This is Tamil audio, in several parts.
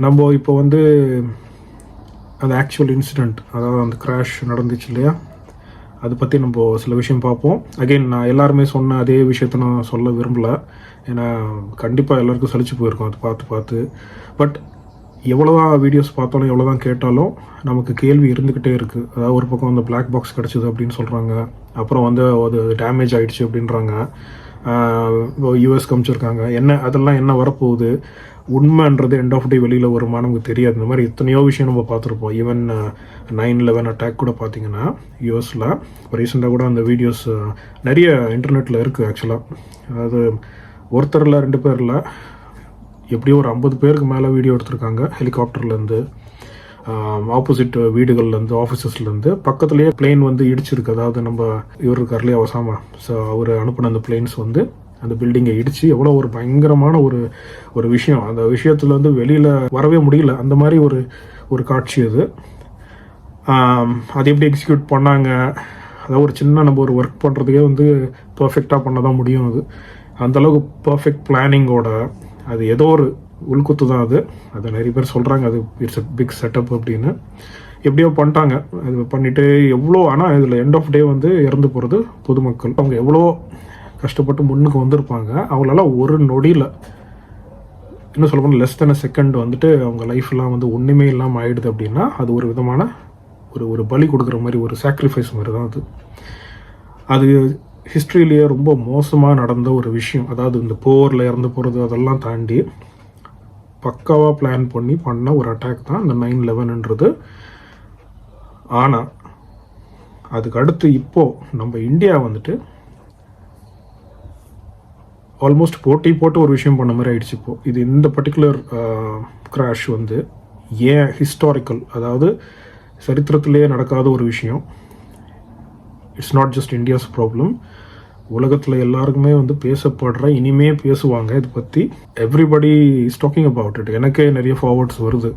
நம்ம இப்போ வந்து அந்த ஆக்சுவல் இன்சிடெண்ட், அதாவது அந்த கிராஷ் நடந்துச்சு இல்லையா, அதை பற்றி நம்ம சில விஷயம் பார்ப்போம். அகெயின் நான் எல்லாருமே சொன்ன அதே விஷயத்த நான் சொல்ல விரும்பலை, ஏன்னா கண்டிப்பாக எல்லாருக்கும் சலிச்சு போயிருக்கோம் அது பார்த்து. பட் எவ்வளோ தான் வீடியோஸ் பார்த்தாலும் எவ்வளோ தான் கேட்டாலும் நமக்கு கேள்வி இருந்துக்கிட்டே இருக்குது. அதாவது ஒரு பக்கம் வந்து பிளாக் பாக்ஸ் கிடச்சிது அப்படின்னு சொல்கிறாங்க, அப்புறம் வந்து அது டேமேஜ் ஆகிடுச்சு அப்படின்றாங்க, யூஎஸ் காமிச்சிருக்காங்க. அதெல்லாம் என்ன வரப்போகுது, உண்மைன்றது எண்ட் ஆஃப் டே வெளியில் வருமா நமக்கு தெரியாது. இந்த மாதிரி எத்தனையோ விஷயம் நம்ம பார்த்துருப்போம். ஈவன் 9/11 அட்டாக் கூட பார்த்தீங்கன்னா யூஎஸில் இப்போ ரீசெண்டாக கூட அந்த வீடியோஸ் நிறைய இன்டர்நெட்டில் இருக்குது. ஆக்சுவலாக அதாவது ஒருத்தரில் 2 பேரில் எப்படியும் ஒரு 50 பேருக்கு மேலே வீடியோ எடுத்திருக்காங்க. ஹெலிகாப்டர்லேருந்து, ஆப்போசிட் வீடுகள்லேருந்து, ஆஃபீஸஸ்லேருந்து. பக்கத்துலேயே பிளெயின் வந்து இடிச்சிருக்கு. அதாவது நம்ம இவர் இருக்கார்லேயே ஒசாமா, ஸோ அவர் அனுப்பின அந்த பிளெயின்ஸ் வந்து அந்த பில்டிங்கை இடித்து எவ்வளோ ஒரு பயங்கரமான ஒரு விஷயம். அந்த விஷயத்தில் வந்து வெளியில் வரவே முடியல. அந்த மாதிரி ஒரு காட்சி அது. அது எப்படி எக்ஸிக்யூட் பண்ணாங்க, அதாவது ஒரு சின்ன நம்ம ஒரு ஒர்க் பண்ணுறதுக்கே வந்து பர்ஃபெக்டாக பண்ண தான் முடியும். அது அந்தளவுக்கு பர்ஃபெக்ட் பிளானிங்கோட, அது ஏதோ ஒரு உள்குத்து தான் அது நிறைய பேர் சொல்கிறாங்க அது இட்ஸ் அ பிக் செட்டப் அப்படின்னு. எப்படியோ பண்ணிட்டாங்க. அது பண்ணிவிட்டு எவ்வளோ, ஆனால் இதில் எண்ட் ஆஃப் டே வந்து இறந்து போகிறது பொதுமக்கள். அவங்க எவ்வளோ கஷ்டப்பட்டு முன்னுக்கு வந்திருப்பாங்க. அவங்களால ஒரு நொடியில், இன்னும் சொல்ல போனால் லெஸ் தென் அ செகண்ட் வந்துட்டு அவங்க லைஃப்லாம் வந்து ஒன்றுமே இல்லாமல் ஆயிடுது அப்படின்னா அது ஒரு விதமான ஒரு பலி கொடுக்குற மாதிரி, ஒரு சாக்ரிஃபைஸ் மாதிரி தான் அது ஹிஸ்ட்ரியிலேயே ரொம்ப மோசமாக நடந்த ஒரு விஷயம். அதாவது இந்த போரில் இறந்து போகிறது அதெல்லாம் தாண்டி பக்காவாக பிளான் பண்ண ஒரு அட்டாக் தான் இந்த 9/11ன்றது. ஆனால் அதுக்கு அடுத்து இப்போது நம்ம இந்தியா வந்துட்டு ஆல்மோஸ்ட் போட்டு ஒரு விஷயம் பண்ண மாதிரி ஆயிடுச்சு. இப்போது இது இந்த பர்டிகுலர் கிராஷ் வந்து ஏன் ஹிஸ்டாரிக்கல், அதாவது சரித்திரத்திலேயே நடக்காத ஒரு விஷயம். It's not just India's problem, உலகத்தில் எல்லாருக்குமே வந்து பேசப்படுற, இனிமே பேசுவாங்க இதை பற்றி. Everybody is talking about it. எனக்கே நிறைய ஃபார்வர்ட்ஸ் வருது.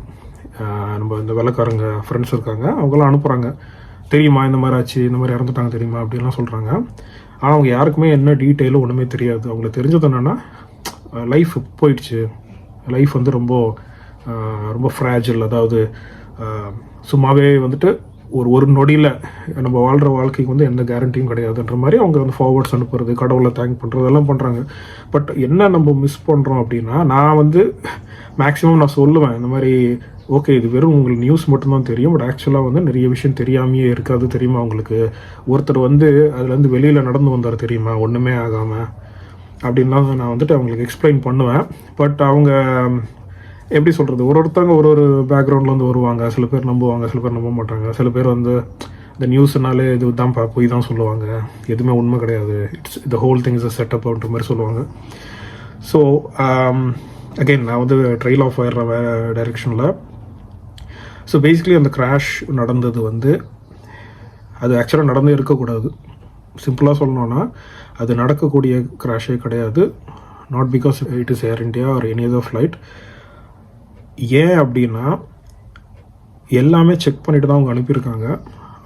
நம்ம இந்த வெள்ளைக்காரங்க ஃப்ரெண்ட்ஸ் இருக்காங்க, அவங்களாம் அனுப்புகிறாங்க, தெரியுமா இந்த மாதிரி ஆச்சு, இந்த மாதிரி இறந்துட்டாங்க தெரியுமா அப்படின்லாம் சொல்கிறாங்க. ஆனால் அவங்க யாருக்குமே என்ன டீட்டெயிலும் ஒன்றுமே தெரியாது. அவங்களுக்கு தெரிஞ்சது என்னென்னா லைஃப் போயிடுச்சு, லைஃப் வந்து ரொம்ப ரொம்ப ஃப்ராஜில், அதாவது சும்மாவே வந்துட்டு ஒரு நொடியில் நம்ம வாழ்கிற வாழ்க்கைக்கு வந்து எந்த கேரண்டியும் கிடையாதுன்ற மாதிரி அவங்க வந்து ஃபார்வர்ட்ஸ் அனுப்புறது, கடவுளை தேங்க் பண்ணுறது எல்லாம் பண்ணுறாங்க. பட் என்ன நம்ம மிஸ் பண்ணுறோம் அப்படின்னா, நான் வந்து மேக்ஸிமம் நான் சொல்லுவேன் இந்த மாதிரி, ஓகே இது வெறும் உங்களுக்கு நியூஸ் மட்டும்தான் தெரியும், பட் ஆக்சுவலாக வந்து நிறைய விஷயம் தெரியாமையே இருக்காது. தெரியுமா உங்களுக்கு, ஒருத்தர் வந்து அதுலேருந்து வெளியில் நடந்து வந்தார் தெரியுமா, ஒன்றுமே ஆகாமல் அப்படின்லாம் நான் வந்துட்டு அவங்களுக்கு எக்ஸ்பிளைன் பண்ணுவேன். பட் அவங்க எப்படி சொல்கிறது, ஒருத்தவங்க ஒரு பேக்ரவுண்டில் வந்து வருவாங்க. சில பேர் நம்புவாங்க, சில பேர் நம்ப மாட்டாங்க. சில பேர் வந்து இந்த நியூஸ்னாலே இது தான் போய் தான் சொல்லுவாங்க, எதுவுமே உண்மை கிடையாது, it's the whole thing is a setup அப்படின்ற மாதிரி சொல்லுவாங்க. ஸோ அகெயின் நான் வந்து ட்ரெயில் ஆஃப் ஆகிற டைரெக்ஷனில். ஸோ பேசிக்கலி அந்த கிராஷ் நடந்தது வந்து அது ஆக்சுவலாக நடந்தே இருக்கக்கூடாது. சிம்பிளாக சொல்லணுன்னா அது நடக்கக்கூடிய கிராஷே கிடையாது. Not because it is air India or any other flight. ஏன் அப்படின்னா எல்லாமே செக் பண்ணிட்டு தான் அவங்க அனுப்பியிருக்காங்க.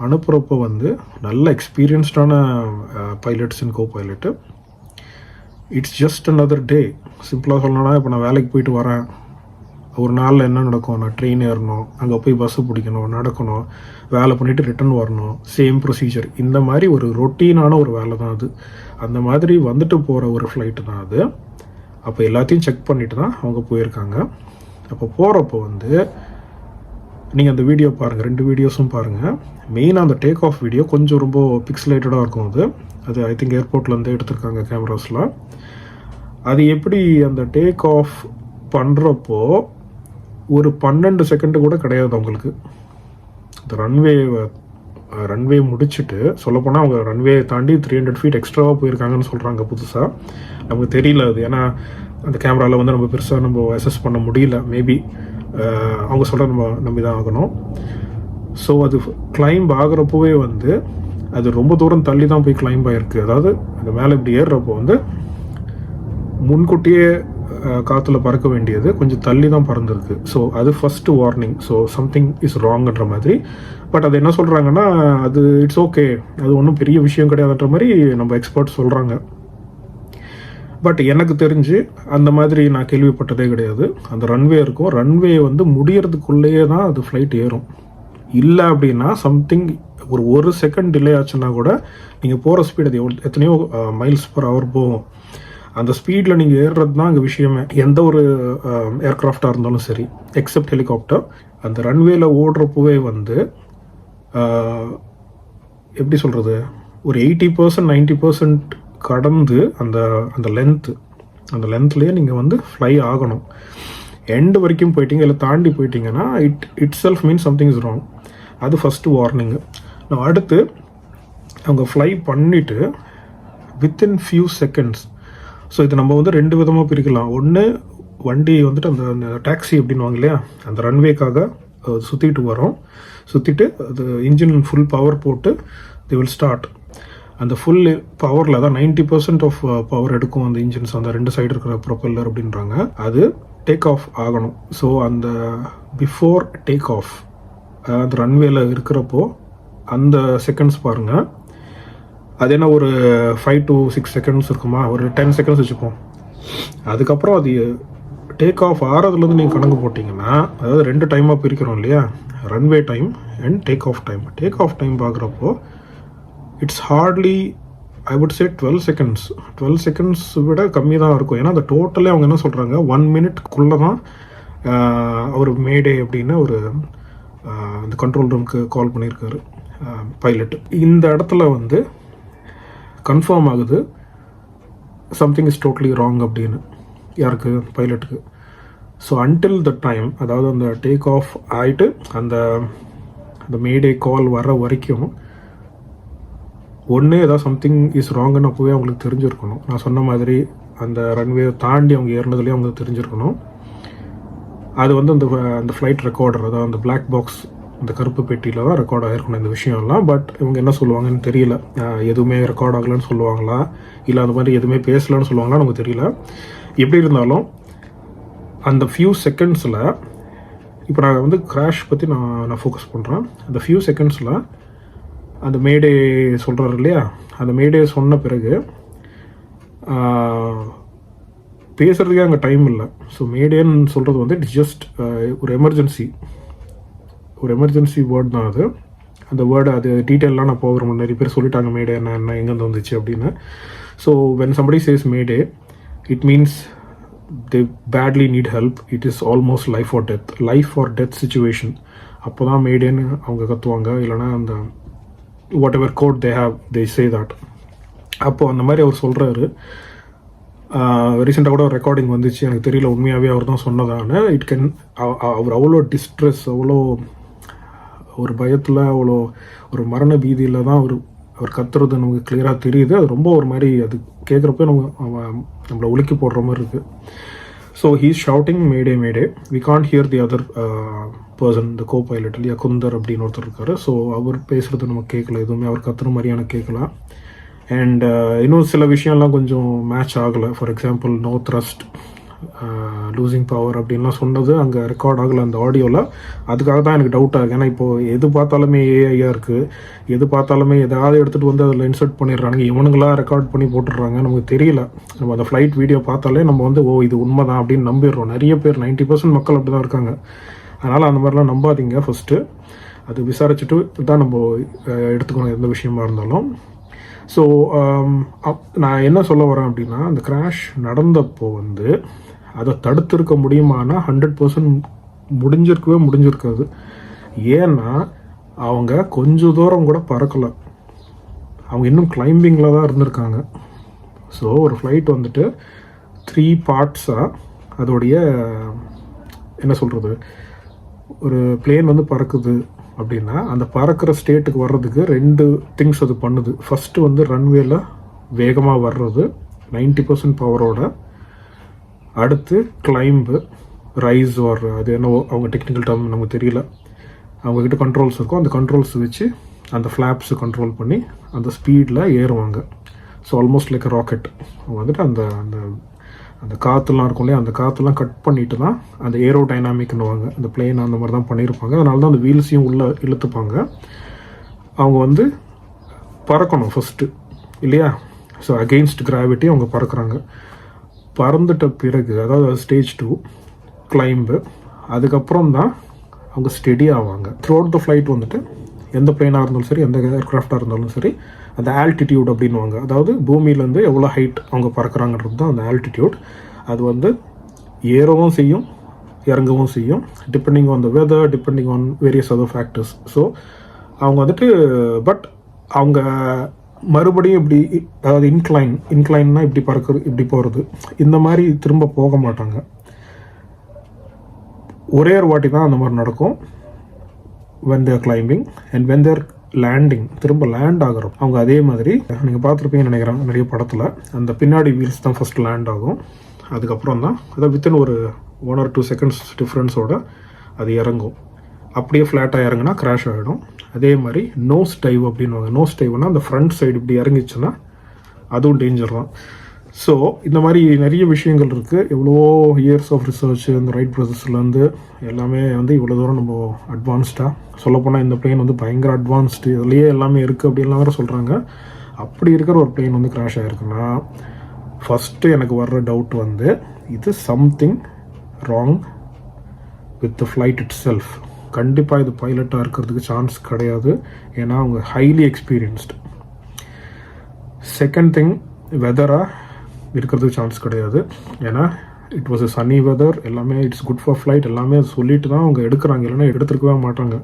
அனுப்புகிறப்போ வந்து நல்ல எக்ஸ்பீரியன்ஸ்டான pilots and co pilot. It's just another day. சிம்பிளாக சொல்லணும்னா, இப்போ நான் வேலைக்கு போயிட்டு வரேன், ஒரு நாளில் என்ன நடக்கும், நான் ட்ரெயின் ஏறணும், அங்கே போய் பஸ்ஸு பிடிக்கணும், நடக்கணும், வேலை பண்ணிவிட்டு ரிட்டன் வரணும், சேம் ப்ரொசீஜர். இந்த மாதிரி ஒரு ரொட்டீனான ஒரு வேலை தான் அது. அந்த மாதிரி வந்துட்டு போகிற ஒரு ஃப்ளைட்டு தான் அது. அப்போ எல்லாத்தையும் செக் பண்ணிட்டு தான் அவங்க போயிருக்காங்க. அப்போ போகிறப்போ வந்து நீங்கள் அந்த வீடியோ பாருங்கள், 2 வீடியோஸும் பாருங்கள். மெயினாக அந்த டேக் ஆஃப் வீடியோ கொஞ்சம் ரொம்ப பிக்சலேட்டடாக இருக்கும். அது ஐ திங்க் ஏர்போர்ட்லேருந்து எடுத்திருக்காங்க கேமராஸில். அது எப்படி அந்த டேக் ஆஃப் பண்ணுறப்போ ஒரு 12 செகண்டு கூட கிடையாது அவங்களுக்கு. இந்த ரன்வே முடிச்சுட்டு, சொல்லப்போனால் அவங்க ரன்வே தாண்டி 300 ஃபீட் எக்ஸ்ட்ராவாக போயிருக்காங்கன்னு சொல்கிறாங்க புதுசாக. நமக்கு தெரியல அது, ஏன்னா அந்த கேமராவில் வந்து நம்ம பெருசாக நம்ம அசஸ் பண்ண முடியல. மேபி அவங்க சொல்கிற நம்ம நம்பி தான் ஆகணும். ஸோ அது கிளைம்ப் ஆகிறப்போவே வந்து அது ரொம்ப தூரம் தள்ளி தான் போய் கிளைம்ப் ஆகிருக்கு. அதாவது அந்த மேலே இப்படி ஏறுறப்போ வந்து முன்கூட்டியே காற்றுல பறக்க வேண்டியது கொஞ்சம் தள்ளி தான் பறந்துருக்கு. ஸோ அது first warning. So something is ராங்குன்ற மாதிரி. பட் அது என்ன சொல்கிறாங்கன்னா, அது இட்ஸ் ஓகே, அது ஒன்றும் பெரிய விஷயம் கிடையாதுன்ற மாதிரி நம்ம எக்ஸ்பர்ட் சொல்கிறாங்க. பட் எனக்கு தெரிஞ்சு அந்த மாதிரி நான் கேள்விப்பட்டதே கிடையாது. அந்த ரன்வே இருக்கும், ரன்வே வந்து முடியறதுக்குள்ளேயே தான் அது ஃப்ளைட் ஏறும். இல்லை அப்படின்னா சம்திங் ஒரு செகண்ட் டிலே ஆச்சுன்னா கூட நீங்கள் போகிற ஸ்பீட் அது எத்தனையோ மைல்ஸ் பர் ஹவர் போகும். அந்த ஸ்பீடில் நீங்கள் ஏறுறது தான் அங்கே விஷயமே. எந்த ஒரு ஏர்க்ராஃப்டாக இருந்தாலும் சரி, எக்ஸப்ட் ஹெலிகாப்டர். அந்த ரன்வேல ஓடுறப்பவே வந்து எப்படி சொல்கிறது, ஒரு 80% 90% கடந்து அந்த லென்த்லேயே நீங்கள் வந்து ஃப்ளை ஆகணும். எண்டு வரைக்கும் போயிட்டீங்க இல்லை தாண்டி போயிட்டீங்கன்னா it self means something is wrong. அது ஃபஸ்ட்டு வார்னிங்கு. நான் அடுத்து அவங்க ஃப்ளை பண்ணிவிட்டு வித்தின் ஃபியூ செகண்ட்ஸ். ஸோ இது நம்ம வந்து 2 விதமாக பிரிக்கலாம். ஒன்று, வண்டி வந்துட்டு அந்த டாக்ஸி அப்படின்வாங்க இல்லையா, அந்த ரன்வேக்காக சுற்றிட்டு வரோம். சுற்றிட்டு அது இன்ஜின் ஃபுல் பவர் போட்டு தி வில் ஸ்டார்ட். அந்த ஃபுல் பவரில் தான் 90% ஆஃப் பவர் எடுக்கும் அந்த இன்ஜின்ஸ், அந்த 2 சைடு இருக்கிற ப்ரொப்பல்லர் அப்படின்றாங்க. அது டேக் ஆஃப் ஆகணும். ஸோ அந்த பிஃபோர் டேக் ஆஃப் அந்த ரன்வேல இருக்கிறப்போ அந்த செகண்ட்ஸ் பாருங்கள். அது என்ன ஒரு 5 to 6 செகண்ட்ஸ் இருக்குமா, ஒரு 10 செகண்ட்ஸ் வச்சுப்போம். அதுக்கப்புறம் அது டேக் ஆஃப் ஆகிறதுலேருந்து நீங்கள் கணக்கு போட்டிங்கன்னா, அதாவது 2 டைமாக பிரிக்கிறோம் இல்லையா, runway time and take off time. Take off time பார்க்குறப்போ it's hardly I would say 12 seconds. 12 seconds விட கம்மி தான் இருக்கும். ஏன்னா அந்த டோட்டலே அவங்க என்ன சொல்கிறாங்க, 1 மினிட்குள்ளே தான் அவர் மேடே அப்படின்னு ஒரு அந்த கண்ட்ரோல் ரூமுக்கு கால் பண்ணியிருக்காரு பைலட். இந்த இடத்துல வந்து கன்ஃபார்ம் ஆகுது சம்திங் இஸ் டோட்டலி ராங் அப்படின்னு. யாருக்கு? பைலட்டுக்கு. ஸோ அன்டில் த டைம், அதாவது அந்த டேக் ஆஃப் ஆகிட்டு அந்த மேடே கால் வர வரைக்கும் ஒன்று ஏதாவது சம்திங் இஸ் ராங்குன்னு அப்போவே அவங்களுக்கு தெரிஞ்சிருக்கணும். நான் சொன்ன மாதிரி அந்த ரன்வே தாண்டி அவங்க ஏறினதுலேயே அவங்களுக்கு தெரிஞ்சிருக்கணும். அது வந்து அந்த ஃப்ளைட் ரெக்கார்டர், அதாவது அந்த பிளாக் பாக்ஸ், அந்த கருப்பு பெட்டியில் தான் ரெக்கார்ட் ஆகிருக்கணும் இந்த விஷயம்லாம். பட் இவங்க என்ன சொல்லுவாங்கன்னு தெரியல. எதுவுமே ரெக்கார்ட் ஆகலைன்னு சொல்லுவாங்களா, இல்லை அந்த மாதிரி எதுவுமே பேசலன்னு சொல்லுவாங்களா நமக்கு தெரியல. எப்படி இருந்தாலும் அந்த ஃபியூ செகண்ட்ஸில், இப்போ நான் வந்து கிராஷ் பற்றி நான் ஃபோக்கஸ் பண்ணுறேன். அந்த ஃபியூ செகண்ட்ஸில் அந்த மேடே சொல்கிறாரு இல்லையா, அந்த மேடே சொன்ன பிறகு பேசுகிறதுக்கே அங்கே டைம் இல்லை. ஸோ மேடேன்னு சொல்கிறது வந்து இட்ஸ் ஜஸ்ட் ஒரு எமர்ஜென்சி வேர்ட் தான் அது. அந்த வேர்டு அது டீட்டெயிலாம் நான் போகிறோம், நிறைய பேர் சொல்லிட்டாங்க மேடே என்ன எங்கேருந்து வந்துச்சு அப்படின்னு. So when somebody says mayday, it means they badly need help. It is almost life or death situation. அப்போ தான் மேடேன்னு அவங்க கத்துவாங்க. இல்லைனா அந்த whatever code they say that. அப்போது அந்த மாதிரி அவர் சொல்கிறாரு. ரீசெண்டாக கூட ரெக்கார்டிங் வந்துச்சு, எனக்கு தெரியல உண்மையாகவே அவர் தான் சொன்னதான்னு. அவர் அவ்வளோ டிஸ்ட்ரெஸ், அவ்வளோ ஒரு பயத்தில், அவ்வளோ ஒரு மரண பீதியில் தான் அவர் கத்துறது நமக்கு கிளியராக தெரியுது. அது ரொம்ப ஒரு மாதிரி அது கேட்குறப்ப நம்மளை உலுக்கி போடுற மாதிரி இருக்குது. So he's shouting mayday mayday. We can't hear the other person, the co pilot இல்லையா, குந்தர் அப்படின்னு ஒருத்தர் இருக்கார். ஸோ அவர் பேசுகிறது நமக்கு கேட்கல, எதுவுமே அவர் கத்துற மாதிரியான கேட்கல. அண்ட் இன்னும் சில விஷயம்லாம் கொஞ்சம் மேட்ச் ஆகலை. For example no thrust, losing power அப்படின்லாம் சொன்னது அங்கே ரெக்கார்ட் ஆகலை அந்த ஆடியோவில். அதுக்காக தான் எனக்கு டவுட் ஆகுது. ஏன்னா இப்போது எது பார்த்தாலுமே ஏஐயாக இருக்குது, எது பார்த்தாலுமே எதாவது எடுத்துகிட்டு வந்து அதில் இன்சர்ட் பண்ணிடுறாங்க. இவனுங்களாம் ரெக்கார்ட் பண்ணி போட்டுடுறாங்க, நமக்கு தெரியல. நம்ம அந்த ஃப்ளைட் வீடியோ பார்த்தாலே நம்ம வந்து இது உண்மை தான் அப்படின்னு நம்பிடுறோம். நிறைய பேர் 90% மக்கள் அப்படி தான் இருக்காங்க. அதனால் அந்த மாதிரிலாம் நம்பாதீங்க. ஃபஸ்ட்டு அது விசாரிச்சுட்டு தான் நம்ம எடுத்துக்கணும் எந்த விஷயமா இருந்தாலும். ஸோ நான் என்ன சொல்ல வரேன் அப்படின்னா, அந்த கிராஷ் நடந்தப்போ வந்து அதை தடுத்திருக்க முடியுமானா 100% முடிஞ்சிருக்காது. ஏன்னா அவங்க கொஞ்சம் தூரம் கூட பறக்கலை, அவங்க இன்னும் கிளைம்பிங்கில் தான் இருந்திருக்காங்க. ஸோ ஒரு ஃப்ளைட் வந்துட்டு 3 பார்ட்ஸாக அதோடைய என்ன சொல்கிறது, ஒரு பிளேன் வந்து பறக்குது அப்படின்னா அந்த பறக்கிற ஸ்டேட்டுக்கு வர்றதுக்கு 2 திங்ஸ் அது பண்ணுது. ஃபஸ்ட்டு வந்து ரன்வேல வேகமாக வர்றது 90% பவரோட. அடுத்து கிளைம்பு, ரைஸ் வர்ற, அது என்ன அவங்க டெக்னிக்கல் டேர்ம் நமக்கு தெரியல. அவங்கக்கிட்ட கண்ட்ரோல்ஸ் இருக்கும், அந்த கண்ட்ரோல்ஸ் வச்சு அந்த ஃப்ளாப்ஸை கண்ட்ரோல் பண்ணி அந்த ஸ்பீடில் ஏறுவாங்க. So almost like rocket. அவங்க வந்துட்டு அந்த அந்த அந்த காற்றுலாம் இருக்கும் இல்லையா, அந்த காற்றுலாம் கட் பண்ணிட்டு தான் அந்த ஏரோ டைனாமிக்னுவாங்க, அந்த பிளேன் அந்த மாதிரி தான் பண்ணியிருப்பாங்க. அதனால தான் அந்த வீல்ஸையும் உள்ளே இழுத்துப்பாங்க. அவங்க வந்து பறக்கணும் ஃபஸ்ட்டு இல்லையா. ஸோ அகெயின்ஸ்ட் கிராவிட்டி அவங்க பறக்கிறாங்க. பறந்துட்ட பிறகு, அதாவது ஸ்டேஜ் 2 கிளைம்பு, அதுக்கப்புறம் தான் அவங்க ஸ்டெடி ஆவாங்க. த்ரூ அவுட் த ஃப்ளைட் வந்துட்டு எந்த பிளேனாக இருந்தாலும் சரி, எந்த ஏர்க்ராஃப்டாக இருந்தாலும் சரி, அந்த ஆல்டிடியூட் அப்படின்வாங்க. அதாவது பூமியிலேருந்து எவ்வளோ ஹைட் அவங்க பறக்கிறாங்கன்றது தான் அந்த ஆல்டிடியூட். அது வந்து ஏறவும் செய்யும், இறங்கவும் செய்யும், depending on the weather, depending on various other factors. So அவங்க வந்துட்டு பட் அவங்க மறுபடியும் இப்படி, அதாவது இன்க்ளைன்னா இப்படி இப்படி போகிறது, இந்த மாதிரி திரும்ப போக மாட்டாங்க. ஒரே ஒரு வாட்டி தான் அந்த மாதிரி நடக்கும். when they are climbing and when they are landing, திரும்ப லேண்ட் ஆகிறோம் அவங்க அதே மாதிரி நீங்கள் பார்த்துருப்பீங்கன்னு நினைக்கிறேன் நிறைய படத்தில். அந்த பின்னாடி வீல்ஸ் தான் ஃபஸ்ட் லேண்ட் ஆகும், அதுக்கப்புறம் தான் அதாவது வித்தின் ஒரு 1 or 2 seconds டிஃப்ரென்ஸோட அது இறங்கும். அப்படியே ஃப்ளாட்டாக இறங்குனா கிராஷ் ஆகிடும். அதே மாதிரி நோஸ் டைவ் அப்படின்வாங்க. நோஸ் டைவ்னா அந்த ஃப்ரண்ட் சைடு இப்படி இறங்கிச்சுன்னா அதுவும் டேஞ்சர் தான். ஸோ இந்த மாதிரி நிறைய விஷயங்கள் இருக்குது. எவ்வளோ இயர்ஸ் ஆஃப் ரிசர்ச் இந்த ரைட் ப்ரொசஸ்லேருந்து எல்லாமே வந்து இவ்வளோ தூரம் நம்ம அட்வான்ஸ்டாக சொல்லப்போனால் இந்த பிளேன் வந்து பயங்கர அட்வான்ஸ்டு, இதுலேயே எல்லாமே இருக்குது அப்படின்லாம் வேறு சொல்கிறாங்க. அப்படி இருக்கிற ஒரு பிளேன் வந்து கிராஷ் ஆகிருக்குன்னா ஃபஸ்ட்டு எனக்கு வர்ற டவுட் வந்து இது something wrong with the flight itself. கண்டிப்பாக இது பைலட்டாக இருக்கிறதுக்கு சான்ஸ் கிடையாது, ஏன்னா அவங்க ஹைலி எக்ஸ்பீரியன்ஸ்டு. செகண்ட் திங், வெதராக இருக்கிறதுக்கு சான்ஸ் கிடையாது, ஏன்னா it was a sunny weather, எல்லாமே இட்ஸ் குட் ஃபார் ஃப்ளைட் எல்லாமே சொல்லிட்டு தான் அவங்க எடுக்கிறாங்க, இல்லைன்னா எடுத்துருக்கவே மாட்டாங்க.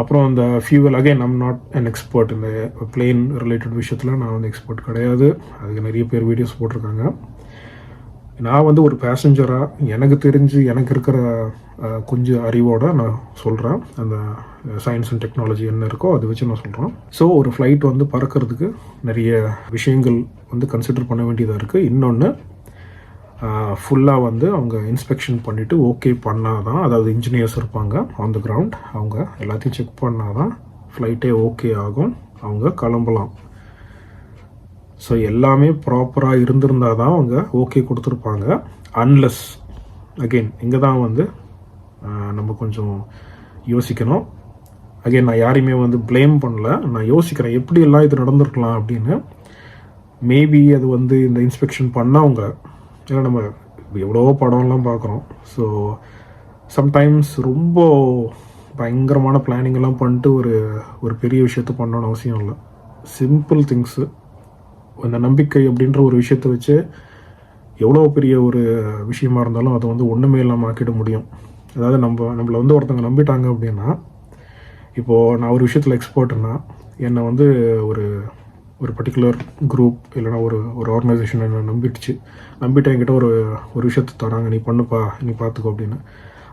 அப்புறம் அந்த fuel, again I'm not an expert இந்த பிளேன் ரிலேட்டட் விஷயத்தில், நான் வந்து எக்ஸ்பர்ட் கிடையாது. அதுக்கு நிறைய பேர் வீடியோஸ் போட்டிருக்காங்க. நான் வந்து ஒரு பேசஞ்சராக எனக்கு தெரிஞ்சு எனக்கு இருக்கிற கொஞ்சம் அறிவோட நான் சொல்கிறேன். அந்த சயின்ஸ் அண்ட் டெக்னாலஜி என்ன இருக்கோ அதை வச்சு நான் சொல்கிறேன். ஸோ ஒரு ஃப்ளைட் வந்து பறக்கிறதுக்கு நிறைய விஷயங்கள் வந்து கன்சிடர் பண்ண வேண்டியதாக இருக்குது. இன்னொன்று, ஃபுல்லாக வந்து அவங்க இன்ஸ்பெக்ஷன் பண்ணிவிட்டு ஓகே பண்ணால் தான், அதாவது இன்ஜினியர்ஸ் இருப்பாங்க ஆன் த கிரவுண்ட், அவங்க எல்லாத்தையும் செக் பண்ணால் தான் ஃப்ளைட்டே ஓகே ஆகும், அவங்க கிளம்பலாம். ஸோ எல்லாமே ப்ராப்பராக இருந்திருந்தால் தான் அவங்க ஓகே கொடுத்துருப்பாங்க. அன்லெஸ், அகெயின் இங்கே தான் வந்து நம்ம கொஞ்சம் யோசிக்கணும். அகெயின் நான் யாரையுமே வந்து ப்ளேம் பண்ணல, நான் யோசிக்கிறேன் எப்படியெல்லாம் இது நடந்திருக்கலாம் அப்படின்னு. மேபி அது வந்து இந்த இன்ஸ்பெக்ஷன் பண்ணவங்க, ஏன்னா நம்ம எவ்வளோ படம்லாம் பார்க்குறோம். ஸோ சம்டைம்ஸ் ரொம்ப பயங்கரமான பிளானிங்கெல்லாம் பண்ணிட்டு ஒரு பெரிய விஷயத்த பண்ணணும்னு அவசியம் இல்லை. சிம்பிள் திங்ஸு, அந்த நம்பிக்கை அப்படின்ற ஒரு விஷயத்தை வச்சு எவ்வளோ பெரிய ஒரு விஷயமா இருந்தாலும் அதை வந்து ஒன்றுமே இல்லாமல் ஆக்கிட முடியும். அதாவது நம்மளை வந்து ஒருத்தவங்க நம்பிட்டாங்க அப்படின்னா, இப்போது நான் ஒரு விஷயத்தில் எக்ஸ்பர்ட்னா, என்னை வந்து ஒரு பர்டிகுலர் குரூப் இல்லைனா ஒரு ஆர்கனைசேஷன் என்னை நம்பிட்டு என்கிட்ட ஒரு விஷயத்தை தராங்க, நீ பண்ணுப்பா, நீ பார்த்துக்கோ அப்படின்னு.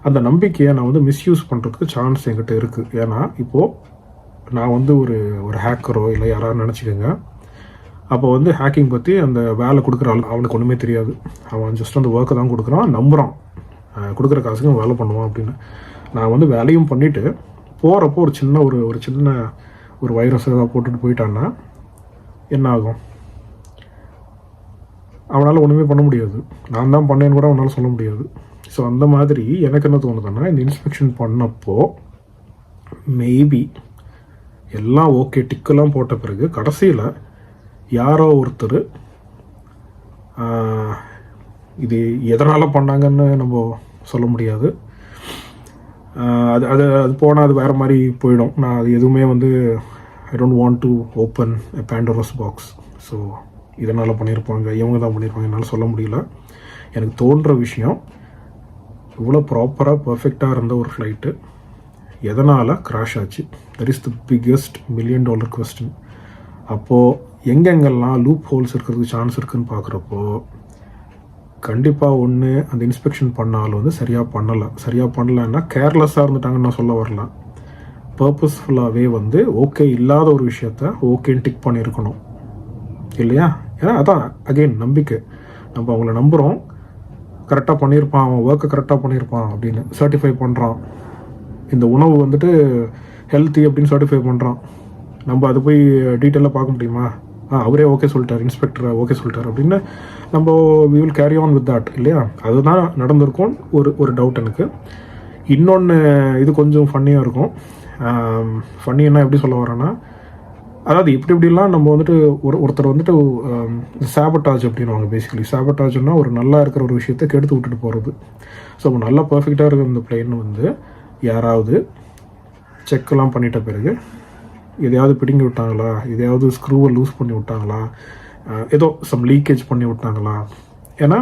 அந்த நம்பிக்கையை நான் வந்து மிஸ்யூஸ் பண்ணுறதுக்கு சான்ஸ் என்கிட்ட இருக்குது. ஏன்னா இப்போது நான் வந்து ஒரு ஹேக்கரோ இல்லை யாராவது நினச்சிக்கோங்க, அப்போ வந்து ஹேக்கிங் பற்றி அந்த வேலை கொடுக்குற அவனுக்கு ஒன்றுமே தெரியாது, அவன் ஜஸ்ட் அந்த ஒர்க்கை தான் கொடுக்குறான், நம்புகிறான் கொடுக்குற காசுக்கு அவன் வேலை பண்ணுவான் அப்படின்னு. நான் வந்து வேலையும் பண்ணிவிட்டு போகிறப்போ ஒரு சின்ன ஒரு வைரஸ் ஏதாவது போட்டுட்டு போயிட்டான்னா என்ன ஆகும்? அவனால் ஒன்றுமே பண்ண முடியாது, நான் தான் பண்ணேன்னு கூட அவனால் சொல்ல முடியாது. ஸோ அந்த மாதிரி எனக்கு என்ன தோணுதுன்னா, இந்த இன்ஸ்பெக்ஷன் பண்ணப்போ மேபி எல்லாம் ஓகே டிக்கெல்லாம் போட்ட பிறகு கடைசியில் யாரோ ஒருத்தர் இது எதனால் பண்ணாங்கன்னு நம்ம சொல்ல முடியாது. அது போனால் அது வேறு மாதிரி போயிடும். நான் அது எதுவுமே வந்து I don't want to open a Pandora's box. So இதனால் பண்ணியிருப்பாங்க, இவங்க தான் பண்ணியிருப்பாங்க, என்னால் சொல்ல முடியல. எனக்கு தோன்ற விஷயம், இவ்வளோ ப்ராப்பராக பர்ஃபெக்டாக இருந்த ஒரு ஃப்ளைட்டு எதனால் கிராஷ் ஆச்சு? That is the biggest $1 million question. அப்போது எங்கெங்கெல்லாம் லூப் ஹோல்ஸ் இருக்கிறதுக்கு சான்ஸ் இருக்குதுன்னு பார்க்குறப்போ, கண்டிப்பாக ஒன்று அந்த இன்ஸ்பெக்ஷன் பண்ணாலும் வந்து சரியாக பண்ணலைன்னா கேர்லெஸ்ஸாக இருந்துட்டாங்கன்னு நான் சொல்ல வரல. பர்பஸ்ஃபுல்லாகவே வந்து ஓகே இல்லாத ஒரு விஷயத்த ஓகேன்னு டிக் பண்ணியிருக்கணும் இல்லையா? ஏன்னா அதான் அகெயின் நம்பிக்கை. நம்ம அவங்கள நம்புகிறோம், கரெக்டாக பண்ணியிருப்பான், அவன் ஒர்க்கை கரெக்டாக பண்ணியிருப்பான் அப்படின்னு சர்டிஃபை பண்ணுறான். இந்த உணவு வந்துட்டு ஹெல்த்தி அப்படின்னு சர்டிஃபை பண்ணுறான். நம்ம அது போய் டீட்டெயிலாக பார்க்க முடியுமா? அவரே ஓகே சொல்லிட்டார், இன்ஸ்பெக்டரை ஓகே சொல்லிட்டார் அப்படின்னு நம்ம we will carry on with that இல்லையா? அதுதான் நடந்திருக்கும் ஒரு டவுட் எனக்கு. இன்னொன்று, இது கொஞ்சம் ஃபன்னியாக இருக்கும். ஃபன்னின்னா எப்படி சொல்ல வரேன்னா, அதாவது இப்படிலாம் நம்ம வந்துட்டு ஒருத்தர் வந்துட்டு சாபட்டாஜ் அப்படின்வாங்க. பேசிக்கலி சாபட்டாஜ்னா ஒரு நல்லா இருக்கிற ஒரு விஷயத்தை கெடுத்து விட்டுட்டு போகிறது. ஸோ நல்லா பர்ஃபெக்டாக இருக்கிற இந்த பிளேன் வந்து யாராவது செக்கெல்லாம் பண்ணிட்ட பிறகு எதையாவது பிடுங்கி விட்டாங்களா, எதையாவது ஸ்க்ரூவை லூஸ் பண்ணி விட்டாங்களா, ஏதோ சம் லீக்கேஜ் பண்ணி விட்டாங்களா. ஏன்னா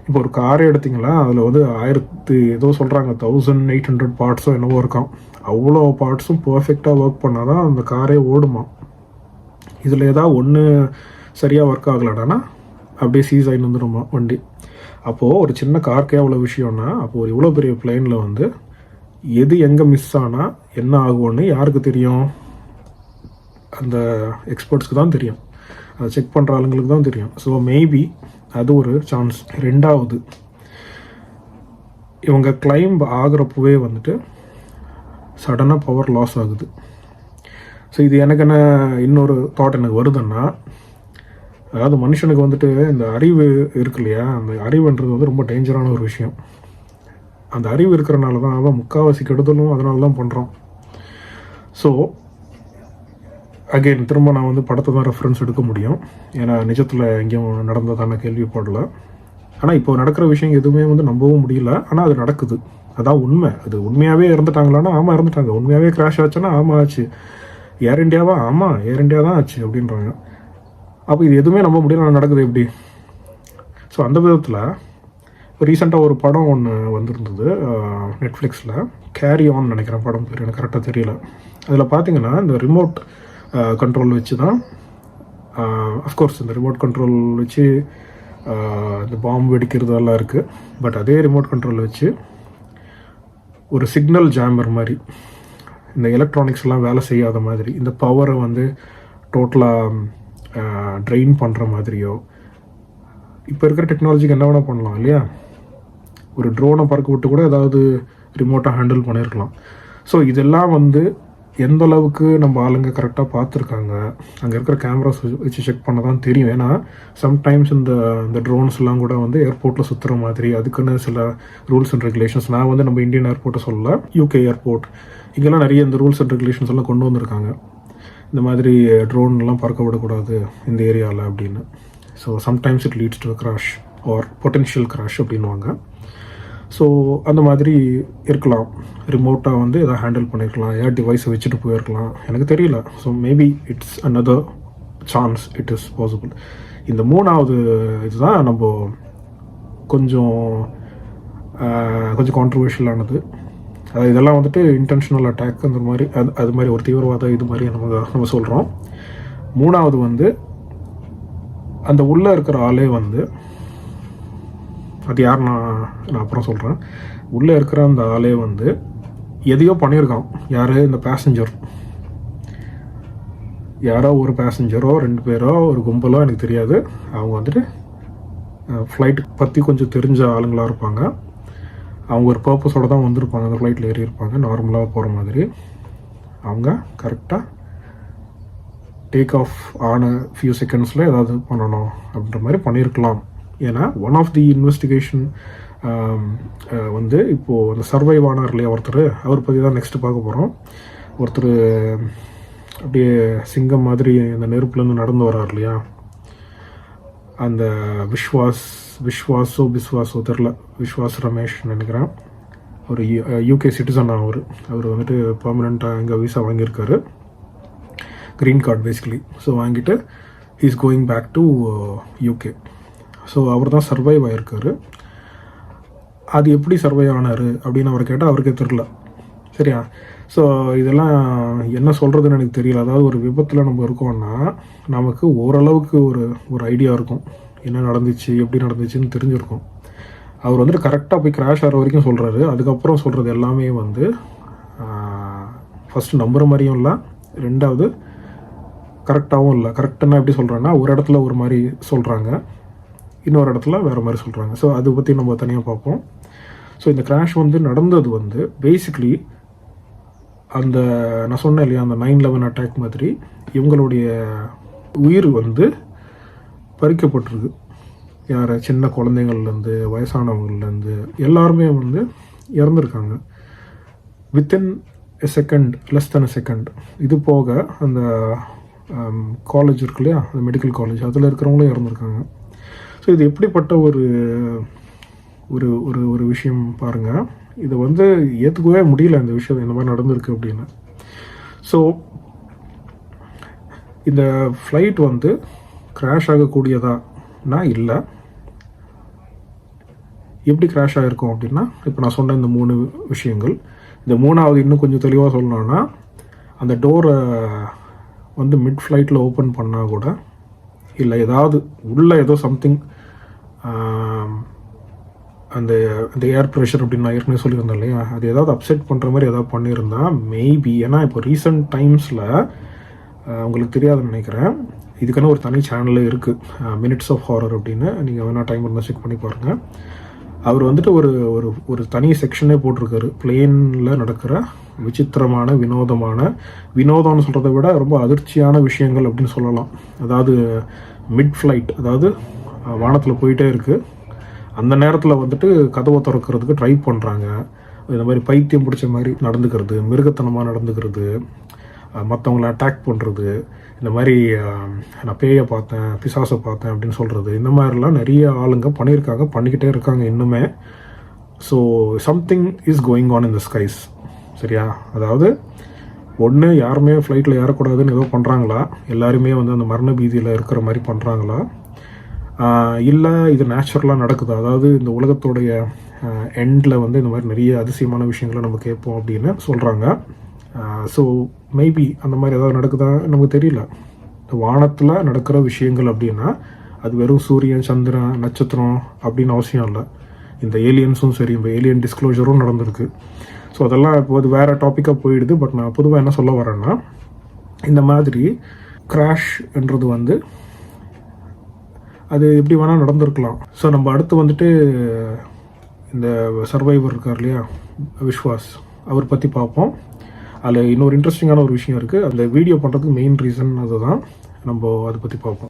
இப்போ ஒரு காரை எடுத்திங்களா, அதில் வந்து 1000 ஏதோ சொல்கிறாங்க 1800 பார்ட்ஸோ என்னவோ இருக்கான். அவ்வளோ பார்ட்ஸும் பர்ஃபெக்டாக ஒர்க் பண்ணால் தான் அந்த காரே ஓடுமா. இதில் ஏதாவது ஒன்று சரியாக ஒர்க் ஆகலடானா அப்படியே சீஸ் ஆகி வந்துடுமா வண்டி. அப்போது ஒரு சின்ன கார்க்கே அவ்வளோ விஷயம்னா, அப்போது இவ்வளோ பெரிய பிளேனில் வந்து எது எங்கே மிஸ் ஆனால் என்ன ஆகும்னு யாருக்கு தெரியும்? அந்த எக்ஸ்பர்ட்ஸ்க்கு தான் தெரியும், அதை செக் பண்ணுற ஆளுங்களுக்கு தான் தெரியும். ஸோ மேபி அது ஒரு சான்ஸ். ரெண்டாவது, இவங்க கிளைம்ப் ஆகிறப்பவே வந்துட்டு சடனாக பவர் லாஸ் ஆகுது. ஸோ இது எனக்கு என்ன இன்னொரு தாட் எனக்கு வருதுன்னா, அதாவது மனுஷனுக்கு வந்துட்டு இந்த அறிவு இருக்கு இல்லையா, அந்த அறிவுன்றது வந்து ரொம்ப டேஞ்சரான ஒரு விஷயம். அந்த அறிவு இருக்கிறனால தான் அவன் முக்கால்வாசி கெடுதலும் அதனால தான் பண்ணுறான். ஸோ அகெயின் திரும்ப நான் வந்து படத்தை தான் ரெஃபரன்ஸ் எடுக்க முடியும், ஏன்னா நிஜத்தில் எங்கேயும் நடந்ததான கேள்விப்படல. ஆனால் இப்போ நடக்கிற விஷயம் எதுவுமே வந்து நம்பவும் முடியல, ஆனால் அது நடக்குது. அதான் உண்மை. அது உண்மையாகவே இறந்துட்டாங்களான்னா ஆமாம் இறந்துட்டாங்க, உண்மையாகவே கிராஷ் ஆச்சுன்னா ஆமாம் ஆச்சு, ஏர் இண்டியாவா ஆமாம் ஏர் இண்டியா தான் ஆச்சு அப்படின்றாங்க. அப்போ இது எதுவுமே நம்ப முடியல, நடக்குது எப்படி? ஸோ அந்த விதத்தில் ரீசெண்டாக ஒரு படம் ஒன்று வந்திருந்தது நெட்ஃப்ளிக்ஸில், கேரி ஆன் நினைக்கிறேன் படம் பேர், எனக்கு கரெக்டாக தெரியல. அதில் பார்த்தீங்கன்னா இந்த ரிமோட் கண்ட்ரோல் வச்சு தான், அஃப்கோர்ஸ் இந்த ரிமோட் கண்ட்ரோல் வச்சு இந்த பாம்பு வெடிக்கிறதெல்லாம் இருக்குது. பட் அதே ரிமோட் கண்ட்ரோல் வச்சு ஒரு சிக்னல் ஜாமர் மாதிரி, இந்த எலக்ட்ரானிக்ஸ்லாம் வேலை செய்யாத மாதிரி, இந்த பவரை வந்து டோட்டலாக ட்ரெயின் பண்ணுற மாதிரியோ, இப்போ இருக்கிற டெக்னாலஜிக்கு என்ன வேணால் பண்ணலாம் இல்லையா? ஒரு ட்ரோனை பறக்க விட்டு கூட ஏதாவது ரிமோட்டாக ஹேண்டில் பண்ணியிருக்கலாம். ஸோ இதெல்லாம் வந்து எந்த அளவுக்கு நம்ம ஆளுங்க கரெக்டாக பார்த்துருக்காங்க, அங்கே இருக்கிற கேமராஸ் வச்சு செக் பண்ண தான் தெரியும். ஏன்னா சம்டைம்ஸ் இந்த ட்ரோன்ஸ்லாம் கூட வந்து ஏர்போர்ட்டில் சுற்றுற மாதிரி அதுக்குன்னு சில ரூல்ஸ் அண்ட் ரெகுலேஷன்ஸ், நான் வந்து நம்ம இந்தியன் ஏர்போர்ட்டை சொல்லல, யூகே ஏர்போர்ட், இங்கெல்லாம் நிறைய இந்த ரூல்ஸ் அண்ட் ரெகுலேஷன்ஸ் எல்லாம் கொண்டு வந்திருக்காங்க. இந்த மாதிரி ட்ரோன்லாம் பறக்க விடக்கூடாது இந்த ஏரியாவில் அப்படின்னு. So sometimes it leads to crash or potential crash அப்படின்வாங்க. ஸோ அந்த மாதிரி இருக்கலாம், ரிமோட்டாக வந்து எதாவது ஹேண்டில் பண்ணியிருக்கலாம், ஏர் டிவைஸை வச்சுட்டு போயிருக்கலாம், எனக்கு தெரியல. So maybe it's another chance, it is possible. இந்த மூணாவது இதுதான் நம்ம கொஞ்சம் கான்ட்ரவர்ஷியலானது. அதாவது இதெல்லாம் வந்துட்டு இன்டென்ஷனல் அட்டாக் அந்த மாதிரி, அது மாதிரி ஒரு தீவிரவாத இது மாதிரி நம்ம சொல்கிறோம். மூணாவது வந்து அந்த உள்ளே இருக்கிற ஆளே வந்து, அது யார் நான் அப்புறம் சொல்கிறேன், உள்ளே இருக்கிற அந்த ஆளே வந்து எதையோ பண்ணியிருக்கான். யார்? இந்த பேசஞ்சர், யாரோ ஒரு பேசஞ்சரோ 2 பேரோ ஒரு கும்பலோ எனக்கு தெரியாது, அவங்க வந்துட்டு ஃப்ளைட் பற்றி கொஞ்சம் தெரிஞ்ச ஆளுங்களாக இருப்பாங்க. அவங்க ஒரு பர்பஸோடு தான் வந்திருப்பாங்க, அந்த ஃப்ளைட்டில் ஏறி இருப்பாங்க நார்மலாக போகிற மாதிரி. அவங்க கரெக்டாக டேக் ஆஃப் ஆன ஃபியூ செகண்ட்ஸில் ஏதாவது பண்ணணும் அப்படின்ற மாதிரி பண்ணியிருக்கலாம். ஏன்னா ஒன் ஆஃப் தி இன்வெஸ்டிகேஷன் வந்து இப்போது அந்த சர்வைவ் ஆனார் இல்லையா ஒருத்தர், அவர் பற்றி தான் நெக்ஸ்ட்டு பார்க்க போகிறோம். ஒருத்தர் அப்படியே சிங்கம் மாதிரி இந்த நெருப்புலேருந்து நடந்து வர்றார் இல்லையா, அந்த விஸ்வாசோ தெரில, விஸ்வாஸ் ரமேஷ் நினைக்கிறேன், ஒரு யூகே சிட்டிசன். அவர் வந்துட்டு பர்மனெண்ட்டாக எங்கள் விசா வாங்கியிருக்காரு, க்ரீன் கார்டு பேசிக்கலி. ஸோ வாங்கிட்டு he's going back to UK. So அவர் தான் சர்வைவ் ஆகிருக்காரு. அது எப்படி சர்வைவ் ஆனார் அப்படின்னு அவர் கேட்டால் அவருக்கே தெரில. சரியா? ஸோ இதெல்லாம் என்ன சொல்கிறதுன்னு எனக்கு தெரியல. அதாவது ஒரு விபத்தில் நம்ம இருக்கோம்னா நமக்கு ஓரளவுக்கு ஒரு ஐடியா இருக்கும், என்ன நடந்துச்சு எப்படி நடந்துச்சுன்னு தெரிஞ்சிருக்கும். அவர் வந்துட்டு கரெக்டாக போய் கிராஷ் ஆகிற வரைக்கும் சொல்கிறாரு. அதுக்கப்புறம் சொல்கிறது எல்லாமே வந்து ஃபஸ்ட்டு நம்புகிற மாதிரியும் இல்லை, ரெண்டாவது கரெக்டாகவும் இல்லை. கரெக்டாக எப்படி சொல்கிறேன்னா, ஒரு இடத்துல ஒரு மாதிரி சொல்கிறாங்க, இன்னொரு இடத்துல வேறு மாதிரி சொல்கிறாங்க. ஸோ அதை பற்றி நம்ம தனியாக பார்ப்போம். ஸோ இந்த கிராஷ் வந்து நடந்தது வந்து பேசிக்லி அந்த நான் சொன்னேன் இல்லையா, அந்த 9/11 அட்டாக் மாதிரி இவங்களுடைய உயிர் வந்து பறிக்கப்பட்டிருக்கு. யார்? சின்ன குழந்தைங்கள்லேருந்து வயசானவங்கள்லேருந்து எல்லாருமே வந்து இறந்துருக்காங்க within a second, less than a second. இது போக அந்த காலேஜ் இருக்கு இல்லையா, அந்த மெடிக்கல் காலேஜ், அதில் இருக்கிறவங்களும் இறந்துருக்காங்க. ஸோ இது எப்படிப்பட்ட ஒரு ஒரு ஒரு ஒரு விஷயம் பாருங்கள். இதை வந்து ஏற்றுக்கவே முடியல இந்த விஷயம் இந்த மாதிரி நடந்திருக்கு அப்படின்னு. ஸோ இந்த ஃப்ளைட் வந்து கிராஷ் ஆகக்கூடியதானா இல்லை. எப்படி கிராஷ் ஆகிருக்கும் அப்படின்னா, இப்போ நான் சொன்ன இந்த 3 விஷயங்கள். இந்த 3வது இன்னும் கொஞ்சம் தெளிவாக சொல்லணும்னா, அந்த டோரை வந்து மிட் ஃப்ளைட்டில் ஓப்பன் பண்ணால் கூட, இல்லை ஏதாவது உள்ளே ஏதோ சம்திங் அந்த அந்த ஏர் ப்ரெஷர் அப்படின்னு நான் ஏற்கனவே சொல்லியிருந்தேன் இல்லையா, அது ஏதாவது அப்செட் பண்ணுற மாதிரி ஏதாவது பண்ணியிருந்தா மேபி. ஏன்னா இப்போ ரீசெண்ட் டைம்ஸில் உங்களுக்கு தெரியாதுன்னு நினைக்கிறேன், இதுக்கான ஒரு தனி சேனலே இருக்குது, மினிட்ஸ் ஆஃப் ஹாரர் அப்படின்னு. நீங்கள் வேணால் டைம் இருந்தால் செக் பண்ணி பாருங்கள். அவர் வந்துட்டு ஒரு ஒரு ஒரு தனி செக்ஷனே போட்டிருக்காரு, பிளேனில் நடக்கிற விசித்திரமான வினோதம்னு சொல்கிறத விட ரொம்ப அதிர்ச்சியான விஷயங்கள் அப்படின்னு சொல்லலாம். அதாவது மிட் ஃப்ளைட், அதாவது வானத்தில் போயிட்டே இருக்குது, அந்த நேரத்தில் வந்துட்டு கதவை திறக்கிறதுக்கு ட்ரை பண்ணுறாங்க. இந்த மாதிரி பைத்தியம் பிடிச்ச மாதிரி நடந்துக்கிறது, மிருகத்தனமாக நடந்துக்கிறது, மற்றவங்கள அட்டாக் பண்ணுறது, இந்த மாதிரி நான் பேயை பார்த்தேன், பிசாசை பார்த்தேன் அப்படின்னு சொல்கிறது, இந்த மாதிரிலாம் நிறைய ஆளுங்க பண்ணிக்கிட்டே இருக்காங்க இன்னுமே. So something is going on in the skies. சரியா? அதாவது ஒன்று யாருமே ஃப்ளைட்டில் ஏறக்கூடாதுன்னு ஏதோ பண்ணுறாங்களா, எல்லாருமே வந்து அந்த மரண பீதியில் இருக்கிற மாதிரி பண்ணுறாங்களா, இல்லை இது நேச்சுரலாக நடக்குது, அதாவது இந்த உலகத்தோடைய எண்டில் வந்து இந்த மாதிரி நிறைய அதிசயமான விஷயங்களை நம்ம கேட்போம் அப்படின்னு சொல்கிறாங்க. ஸோ மேபி அந்த மாதிரி ஏதாவது நடக்குதா நமக்கு தெரியல. இந்த வானத்தில் நடக்கிற விஷயங்கள் அப்படின்னா அது வெறும் சூரியன், சந்திரன், நட்சத்திரம் அப்படின்னு அவசியம் இல்லை. இந்த ஏலியன்ஸும் சரி, இந்த ஏலியன் டிஸ்க்ளோஜரும் நடந்திருக்கு. ஸோ அதெல்லாம் இப்போ அது வேறு டாப்பிக்காக போயிடுது. பட் நான் பொதுவாக என்ன சொல்ல வரேன்னா, இந்த மாதிரி கிராஷ்ன்றது வந்து அது எப்படி வேணால் நடந்திருக்கலாம். ஸோ நம்ம அடுத்து வந்துட்டு இந்த சர்வைவர் இருக்கார் இல்லையா, விஸ்வாஸ், அவர் பற்றி பார்ப்போம். அதில் இன்னொரு இன்ட்ரெஸ்டிங்கான ஒரு விஷயம் இருக்குது. அந்த வீடியோ பண்ணுறதுக்கு மெயின் ரீசன் அதுதான். நம்ம அதை பற்றி பார்ப்போம்.